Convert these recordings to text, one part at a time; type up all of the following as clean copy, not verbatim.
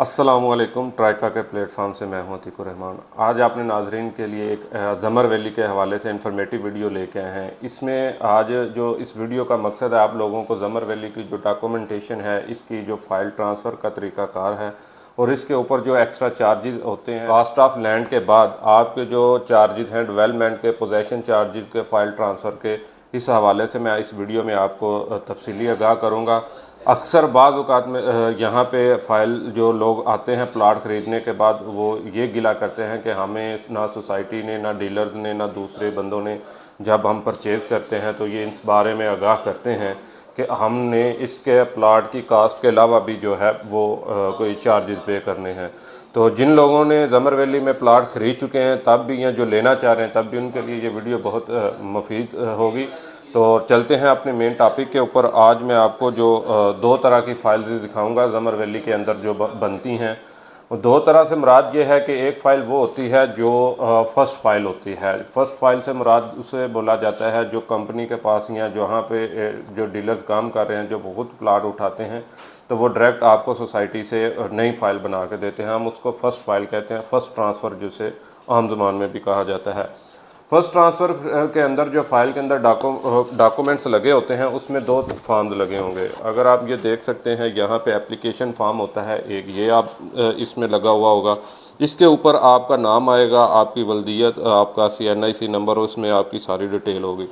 अस्सलामुअलैकुम। ट्राइका के प्लेटफॉर्म से मैं हूं अतीकुर रहमान। आज आपने नाजरीन के लिए एक ज़मर वैली के हवाले से इन्फॉर्मेटिव वीडियो लेके आए हैं। इसमें आज जो इस वीडियो का मकसद है, आप लोगों को ज़मर वैली की जो डॉक्यूमेंटेशन है, इसकी जो फ़ाइल ट्रांसफ़र का तरीक़ाकार है और इसके ऊपर जो एक्स्ट्रा चार्जेस होते हैं कास्ट ऑफ लैंड के बाद आपके जो चार्जेस हैं डेवलपमेंट के, पोजेसन चार्जेस के, फ़ाइल ट्रांसफ़र के, इस हवाले से मैं इस वीडियो में आपको तफसीली आगाह करूँगा। अक्सर बाज़ औक़ात में यहाँ पे फ़ाइल जो लोग आते हैं प्लाट ख़रीदने के बाद, वो ये गिला करते हैं कि हमें ना सोसाइटी ने, ना डीलर ने, ना दूसरे बंदों ने जब हम परचेज़ करते हैं तो ये इस बारे में आगाह करते हैं कि हमने इसके प्लाट की कास्ट के अलावा भी जो है वो कोई चार्जेस पे करने हैं। तो जिन लोगों ने ज़मर वैली में प्लाट ख़रीद चुके हैं तब भी, या जो लेना चाह रहे हैं तब भी, उनके लिए ये वीडियो बहुत मुफीद होगी। तो चलते हैं अपने मेन टॉपिक के ऊपर। आज मैं आपको जो दो तरह की फ़ाइल्स दिखाऊंगा ज़मर वैली के अंदर जो बनती हैं। दो तरह से मुराद ये है कि एक फ़ाइल वो होती है जो फ़र्स्ट फ़ाइल होती है। फ़र्स्ट फ़ाइल से मुराद उसे बोला जाता है जो कंपनी के पास या जहाँ पे जो डीलर्स काम कर रहे हैं, जो बहुत प्लाट उठाते हैं, तो वो डायरेक्ट आपको सोसाइटी से नई फ़ाइल बना के देते हैं। हम उसको फ़र्स्ट फ़ाइल कहते हैं, फ़र्स्ट ट्रांसफ़र जिसे आम ज़बान में भी कहा जाता है। फर्स्ट ट्रांसफ़र के अंदर जो फ़ाइल के अंदर डॉक्यूमेंट्स लगे होते हैं, उसमें दो फॉर्म्स लगे होंगे। अगर आप ये देख सकते हैं, यहाँ पे एप्लीकेशन फॉर्म होता है एक, ये आप इसमें लगा हुआ होगा। इसके ऊपर आपका नाम आएगा, आपकी वल्दियत, आपका CNIC नंबर, उसमें आपकी सारी डिटेल होगी।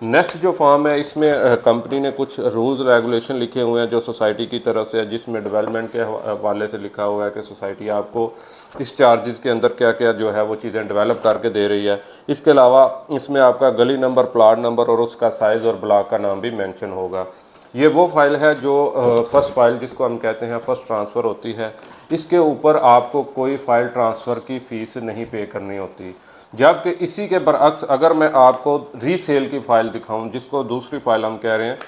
नेक्स्ट जो फॉर्म है, इसमें कंपनी ने कुछ रूल्स रेगुलेशन लिखे हुए हैं जो सोसाइटी की तरफ से, जिसमें डेवलपमेंट के हवाले से लिखा हुआ है कि सोसाइटी आपको इस चार्जेस के अंदर क्या क्या जो है वो चीज़ें डेवलप करके दे रही है। इसके अलावा इसमें आपका गली नंबर, प्लाट नंबर और उसका साइज़ और ब्लॉक का नाम भी मेंशन होगा। ये वो फाइल है जो फर्स्ट फाइल जिसको हम कहते हैं फर्स्ट ट्रांसफ़र होती है। इसके ऊपर आपको कोई फ़ाइल ट्रांसफ़र की फ़ीस नहीं पे करनी होती। जबकि इसी के बरअक्स अगर मैं आपको रीसेल की फ़ाइल दिखाऊं, जिसको दूसरी फ़ाइल हम कह रहे हैं,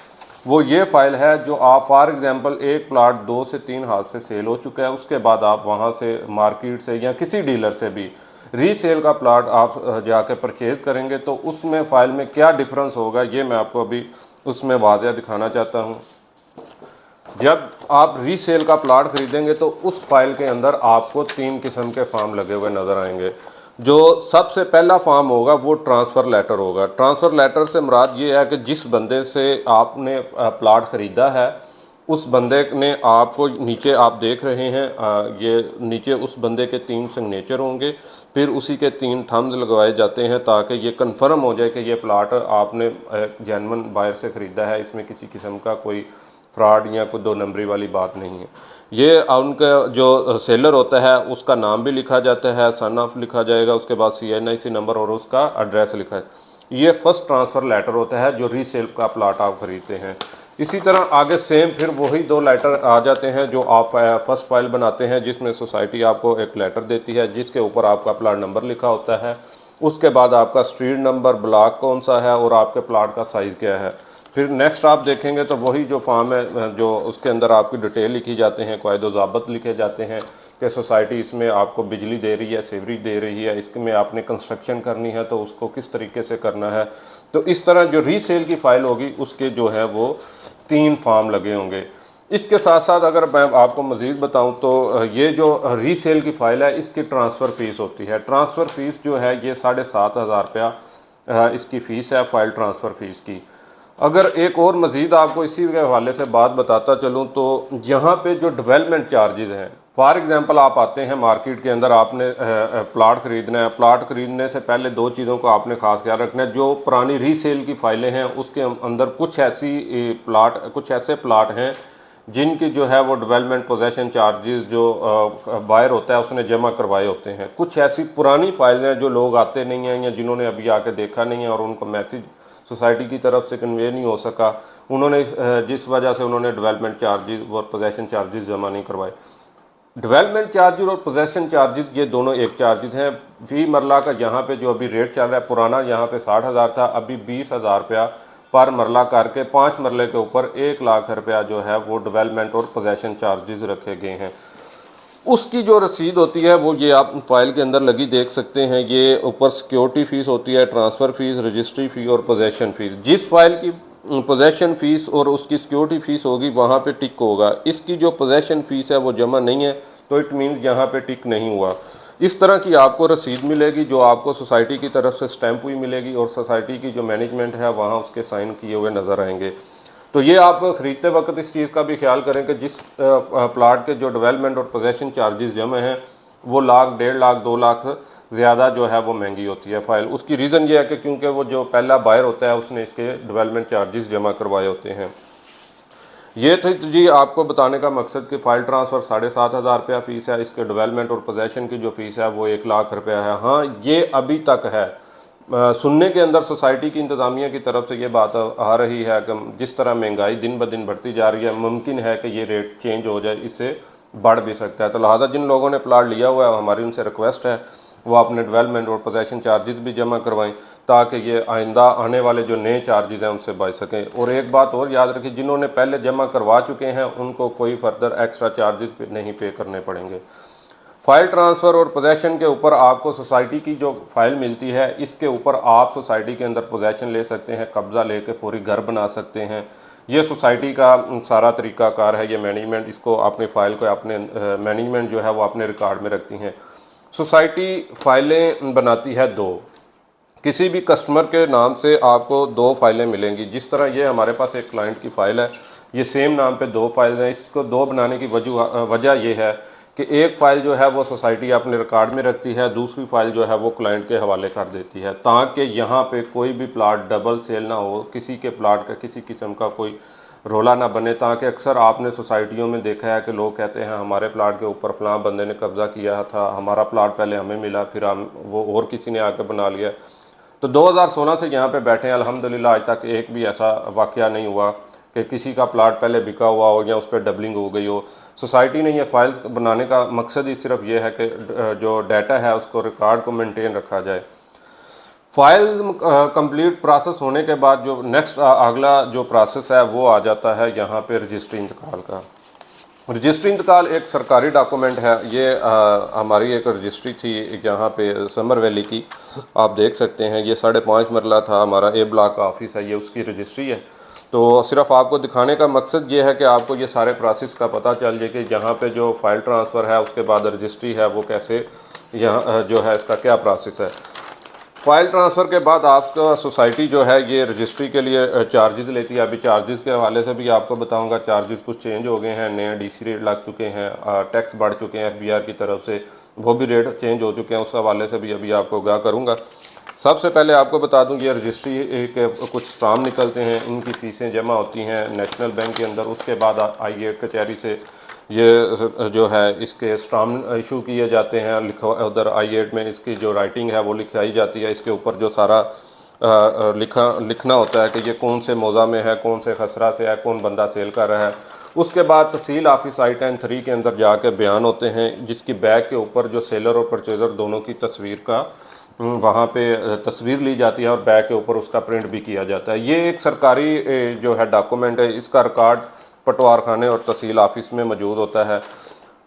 वो ये फ़ाइल है जो आप फॉर एग्ज़ाम्पल एक प्लाट 2 से 3 हाथ से सेल हो चुका है, उसके बाद आप वहाँ से मार्केट से या किसी डीलर से भी रीसेल का प्लाट आप जाके परचेज़ करेंगे, तो उसमें फ़ाइल में क्या डिफरेंस होगा ये मैं आपको अभी उसमें वाज़ह दिखाना चाहता हूँ। जब आप रीसेल का प्लाट ख़रीदेंगे तो उस फाइल के अंदर आपको 3 किस्म के फॉर्म लगे हुए नज़र आएंगे। जो सबसे पहला फॉर्म होगा वो ट्रांसफ़र लेटर होगा। ट्रांसफ़र लेटर से मुराद ये है कि जिस बंदे से आपने प्लाट ख़रीदा है, उस बंदे ने आपको, नीचे आप देख रहे हैं, ये नीचे उस बंदे के 3 सिग्नेचर होंगे, फिर उसी के 3 थम्स लगवाए जाते हैं ताकि ये कंफर्म हो जाए कि ये प्लाट आपने जेन्युइन बायर से ख़रीदा है, इसमें किसी किस्म का कोई फ्रॉड या कोई 2 नंबरी वाली बात नहीं है। ये उनका जो सेलर होता है उसका नाम भी लिखा जाता है, सन ऑफ लिखा जाएगा, उसके बाद CNIC नंबर और उसका एड्रेस लिखा है। ये फर्स्ट ट्रांसफ़र लेटर होता है जो रीसेल का प्लाट आप ख़रीदते हैं। इसी तरह आगे सेम फिर वही 2 लेटर आ जाते हैं जो आप फर्स्ट फाइल बनाते हैं, जिसमें सोसाइटी आपको एक लेटर देती है जिसके ऊपर आपका प्लाट नंबर लिखा होता है। उसके बाद आपका स्ट्रीट नंबर, ब्लॉक कौन सा है और आपके प्लाट का साइज़ क्या है। फिर नेक्स्ट आप देखेंगे तो वही जो फॉर्म है, जो उसके अंदर आपकी डिटेल लिखी जाते हैं, कायदो ज़ाब्त लिखे जाते हैं कि सोसाइटी इसमें आपको बिजली दे रही है, सीवरेज दे रही है, इसमें आपने कंस्ट्रक्शन करनी है तो उसको किस तरीके से करना है। तो इस तरह जो रीसेल की फ़ाइल होगी उसके जो है वो 3 फॉर्म लगे होंगे। इसके साथ साथ अगर मैं आपको मज़ीद बताऊं तो ये जो रीसेल की फ़ाइल है इसकी ट्रांसफ़र फ़ीस होती है। ट्रांसफ़र फ़ीस जो है ये 7,500 रुपया इसकी फ़ीस है फ़ाइल ट्रांसफ़र फ़ीस की। अगर एक और मज़ीद आपको इसी के हवाले से बात बताता चलूँ तो यहाँ पे जो डेवलपमेंट चार्जेस हैं, फॉर एग्ज़ाम्पल आप आते हैं मार्केट के अंदर, आपने प्लाट ख़रीदना है। प्लाट ख़रीदने से पहले 2 चीज़ों को आपने ख़ास ख्याल रखना है। जो पुरानी रीसेल की फ़ाइलें हैं उसके अंदर कुछ ऐसे प्लाट हैं जिनकी जो है वो डेवलपमेंट पोजेसन चार्जेस जो बायर होता है उसने जमा करवाए होते हैं। कुछ ऐसी पुरानी फाइलें हैं जो लोग आते नहीं हैं या जिन्होंने अभी आके देखा नहीं है और उनको मैसेज सोसाइटी की तरफ से कन्वे नहीं हो सका, उन्होंने जिस वजह से उन्होंने डेवलपमेंट चार्जेस और पोजेसन चार्जेस जमा नहीं करवाए। डेवलपमेंट चार्जेस और पोजेसन चार्जेस ये दोनों एक चार्जेस हैं। फी मरला का यहाँ पे जो अभी रेट चल रहा है, पुराना यहाँ पे 60,000 था, अभी 20,000 रुपया पर मरला करके 5 मरले के ऊपर 1 लाख रुपया जो है वो डेवलपमेंट और पोजेसन चार्जेस रखे गए हैं। उसकी जो रसीद होती है वो ये आप फाइल के अंदर लगी देख सकते हैं। ये ऊपर सिक्योरिटी फ़ीस होती है, ट्रांसफ़र फ़ीस, रजिस्ट्री फ़ी और पोजेसन फ़ीस। जिस फाइल की पोजेसन फ़ीस और उसकी सिक्योरिटी फ़ीस होगी वहाँ पे टिक होगा। इसकी जो पोजेसन फ़ीस है वो जमा नहीं है, तो इट मीन्स यहाँ पे टिक नहीं हुआ। इस तरह की आपको रसीद मिलेगी जो आपको सोसाइटी की तरफ से स्टैंप हुई मिलेगी और सोसाइटी की जो मैनेजमेंट है वहाँ उसके साइन किए हुए नज़र आएंगे। तो ये आप ख़रीदते वक्त इस चीज़ का भी ख्याल करें कि जिस प्लाट के जो डेवलपमेंट और पोजेसन चार्जेस जमा हैं वो लाख, 1.5 लाख, 2 लाख से ज़्यादा जो है वो महंगी होती है फ़ाइल। उसकी रीज़न ये है कि क्योंकि वो जो पहला बायर होता है उसने इसके डेवलपमेंट चार्जेस जमा करवाए होते हैं। ये तो जी आपको बताने का मकसद कि फ़ाइल ट्रांसफ़र 7,500 रुपया फ़ीस है, इसके डेवलपमेंट और पोजेसन की जो फ़ीस है वो 1 लाख रुपया है। हाँ, ये अभी तक है। सुनने के अंदर सोसाइटी की इंतज़ामिया की तरफ से ये बात आ रही है कि जिस तरह महंगाई दिन ब दिन बढ़ती जा रही है, मुमकिन है कि ये रेट चेंज हो जाए, इससे बढ़ भी सकता है। तो लिहाजा जिन लोगों ने प्लाट लिया हुआ है हमारी उनसे रिक्वेस्ट है वो अपने डेवलपमेंट और पोजेसन चार्जेस भी जमा करवाएं ताकि ये आइंदा आने वाले जो नए चार्जेस हैं उनसे बच सकें। और एक बात और याद रखिए, जिन्होंने पहले जमा करवा चुके हैं उनको कोई फर्दर एक्स्ट्रा चार्जेस नहीं पे करने पड़ेंगे। फ़ाइल ट्रांसफ़र और पोजेसन के ऊपर आपको सोसाइटी की जो फ़ाइल मिलती है इसके ऊपर आप सोसाइटी के अंदर पोजेसन ले सकते हैं, कब्ज़ा लेके पूरी घर बना सकते हैं। ये सोसाइटी का सारा तरीक़ाकार है। ये मैनेजमेंट इसको अपनी फ़ाइल को अपने मैनेजमेंट जो है वो अपने रिकॉर्ड में रखती हैं। सोसाइटी फ़ाइलें बनाती है 2। किसी भी कस्टमर के नाम से आपको 2 फाइलें मिलेंगी। जिस तरह ये हमारे पास एक क्लाइंट की फ़ाइल है, ये सेम नाम पे 2 फाइल हैं। इसको 2 बनाने की वजह ये है कि एक फ़ाइल जो है वो सोसाइटी अपने रिकॉर्ड में रखती है, दूसरी फ़ाइल जो है वो क्लाइंट के हवाले कर देती है ताकि यहाँ पे कोई भी प्लाट डबल सेल ना हो, किसी के प्लाट का किसी किस्म का कोई रोला ना बने। ताकि अक्सर आपने सोसाइटियों में देखा है कि लोग कहते हैं हमारे प्लाट के ऊपर फलां बंदे ने कब्ज़ा किया था, हमारा प्लाट पहले हमें मिला, फिर हम वो और किसी ने आकर बना लिया। तो 2016 से यहाँ पे बैठे हैं, अल्हम्दुलिल्लाह आज तक एक भी ऐसा वाक़या नहीं हुआ कि किसी का प्लाट पहले बिका हुआ हो या उस पर डबलिंग हो गई हो। सोसाइटी ने ये फाइल्स बनाने का मकसद ही सिर्फ ये है कि जो डाटा है उसको रिकॉर्ड को मेंटेन रखा जाए। फाइल कंप्लीट प्रोसेस होने के बाद जो नेक्स्ट अगला जो प्रोसेस है वो आ जाता है यहाँ पे रजिस्ट्री इंतकाल का। रजिस्ट्री इंतकाल एक सरकारी डॉक्यूमेंट है। ये हमारी एक रजिस्ट्री थी यहाँ पे समर वैली की, आप देख सकते हैं। ये 5.5 मरला था, हमारा ए ब्लॉक का ऑफिस है, ये उसकी रजिस्ट्री है। तो सिर्फ आपको दिखाने का मकसद ये है कि आपको ये सारे प्रोसेस का पता चल जाए कि यहाँ पे जो फ़ाइल ट्रांसफ़र है उसके बाद रजिस्ट्री है वो कैसे यहाँ जो है इसका क्या प्रोसेस है। फ़ाइल ट्रांसफ़र के बाद आपका सोसाइटी जो है ये रजिस्ट्री के लिए चार्जेस लेती है। अभी चार्जेस के हवाले से भी आपको बताऊंगा, चार्जेस कुछ चेंज हो गए हैं, नए डीसी रेट लग चुके हैं, टैक्स बढ़ चुके हैं एफबीआर की तरफ से, वो भी रेट चेंज हो चुके हैं, उस हवाले से भी अभी आपको आगाह करूँगा। सबसे पहले आपको बता दूं ये रजिस्ट्री के कुछ स्टाम निकलते हैं, इनकी फ़ीसें जमा होती हैं नेशनल बैंक के अंदर। उसके बाद आई8 कचहरी से ये जो है इसके स्टाम इशू किए जाते हैं, उधर आई8 में इसकी जो राइटिंग है वो लिखाई जाती है। इसके ऊपर जो सारा लिखना होता है कि ये कौन से मौज़ा में है, कौन से खसरा से है, कौन बंदा सेल कर रहा है। उसके बाद तहसील ऑफिस I-10-3 के अंदर जाके बयान होते हैं जिसकी बैग के ऊपर जो सेलर और परचेज़र दोनों की तस्वीर का वहाँ पे तस्वीर ली जाती है और बैग के ऊपर उसका प्रिंट भी किया जाता है। ये एक सरकारी जो है डॉक्यूमेंट है, इसका रिकॉर्ड पटवार खाने और तहसील ऑफिस में मौजूद होता है।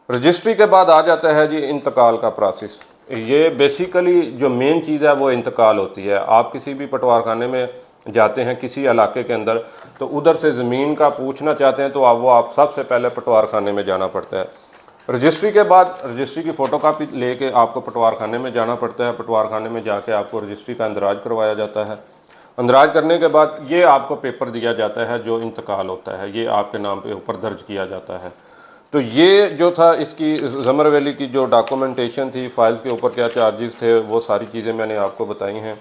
रजिस्ट्री के बाद आ जाता है जी इंतकाल का प्रोसेस। ये बेसिकली जो मेन चीज़ है वो इंतकाल होती है। आप किसी भी पटवार खाने में जाते हैं किसी इलाके के अंदर, तो उधर से ज़मीन का पूछना चाहते हैं तो आप सबसे पहले पटवार खाने में जाना पड़ता है। रजिस्ट्री के बाद रजिस्ट्री की फ़ोटोकॉपी लेके आपको पटवार खाने में जाना पड़ता है। पटवार खाने में जाके आपको रजिस्ट्री का इंदराज करवाया जाता है। इंदराज करने के बाद ये आपको पेपर दिया जाता है जो इंतकाल होता है, ये आपके नाम पे ऊपर दर्ज किया जाता है। तो ये जो था इसकी ज़मर वैली की जो डॉक्यूमेंटेशन थी, फाइल्स के ऊपर क्या चार्जेस थे, वो सारी चीज़ें मैंने आपको बताई हैं।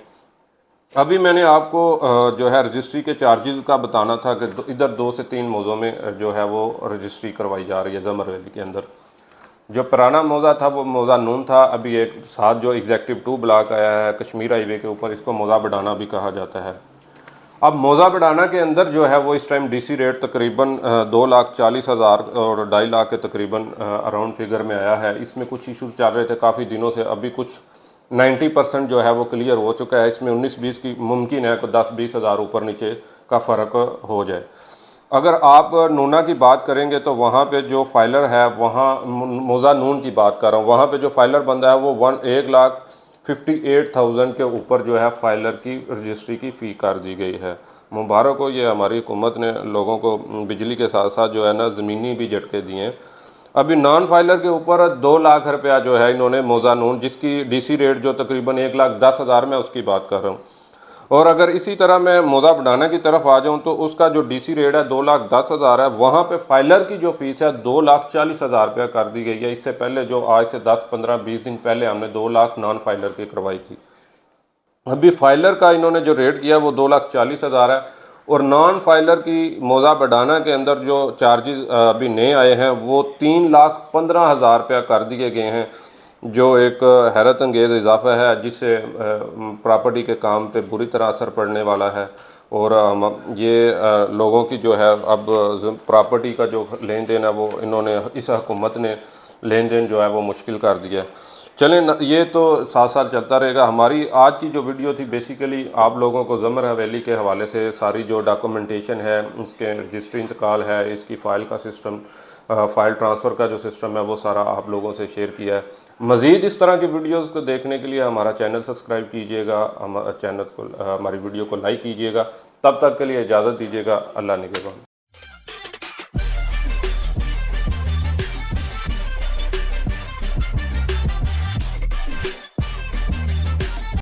अभी मैंने आपको जो है रजिस्ट्री के चार्जेस का बताना था कि इधर 2 से 3 मौज़ों में जो है वो रजिस्ट्री करवाई जा रही है ज़मर वैली के अंदर। जो पुराना मौज़ा था वो मौज़ा नून था। अभी एक साथ जो एग्जेक्टिव 2 ब्लॉक आया है कश्मीर हाईवे के ऊपर, इसको मौज़ा बढ़ाना भी कहा जाता है। अब मौज़ा बढ़ाना के अंदर जो है वो इस टाइम डीसी रेट तकरीबन 2,40,000 और 2.5 लाख के तकरीबन अराउंड फिगर में आया है। इसमें कुछ इशू चल रहे थे काफ़ी दिनों से, अभी कुछ 90% जो है वो क्लियर हो चुका है। इसमें 19-20 की मुमकिन है कि 10-20 हज़ार ऊपर नीचे का फ़र्क हो जाए। अगर आप नूना की बात करेंगे तो वहाँ पे जो फाइलर है, वहाँ मौज़ा नून की बात कर रहा हूँ, वहाँ पे जो फाइलर बंदा है वो 1,58,000 के ऊपर जो है फाइलर की रजिस्ट्री की फ़ी कर दी गई है। मुबारक हो, ये हमारी हुकूमत ने लोगों को बिजली के साथ साथ जो है ना ज़मीनी भी झटके दिए हैं। अभी नॉन फाइलर के ऊपर 2 लाख रुपया जो है इन्होंने मोज़ानून, जिसकी डीसी रेट जो तकरीबन 1,10,000 में उसकी बात कर रहा हूँ। और अगर इसी तरह मैं मोज़ा बढ़ाना की तरफ आ जाऊं तो उसका जो डीसी रेट है 2,10,000 है, वहाँ पे फाइलर की जो फीस है 2,40,000 रुपया कर दी गई है। इससे पहले जो आज से 10, 15, 20 दिन पहले हमने 2 लाख नॉन फाइलर की करवाई थी। अभी फाइलर का इन्होंने जो रेट किया वो 2,40,000 है। और नॉन फाइलर की मोज़ा बढ़ाना के अंदर जो चार्जेस अभी नए आए हैं वो 3,15,000 रुपया कर दिए गए हैं, जो एक हैरत अंगेज़ इजाफा है, जिससे प्रॉपर्टी के काम पे बुरी तरह असर पड़ने वाला है। और ये लोगों की जो है अब प्रॉपर्टी का जो लेन देन है वो इन्होंने, इस हुकूमत ने लेन देन जो है वो मुश्किल कर दिया है। चलें ये तो साथ साथ चलता रहेगा। हमारी आज की जो वीडियो थी बेसिकली आप लोगों को ज़मर हवेली के हवाले से सारी जो डॉक्यूमेंटेशन है, इसके रजिस्ट्री इंतकाल है, इसकी फ़ाइल का सिस्टम, फ़ाइल ट्रांसफ़र का जो सिस्टम है वो सारा आप लोगों से शेयर किया है। मज़ीद इस तरह की वीडियोस को देखने के लिए हमारा चैनल सब्सक्राइब कीजिएगा, हमारा चैनल को, हमारी वीडियो को लाइक कीजिएगा। तब तक के लिए इजाज़त दीजिएगा। अल्लाह निगहबान।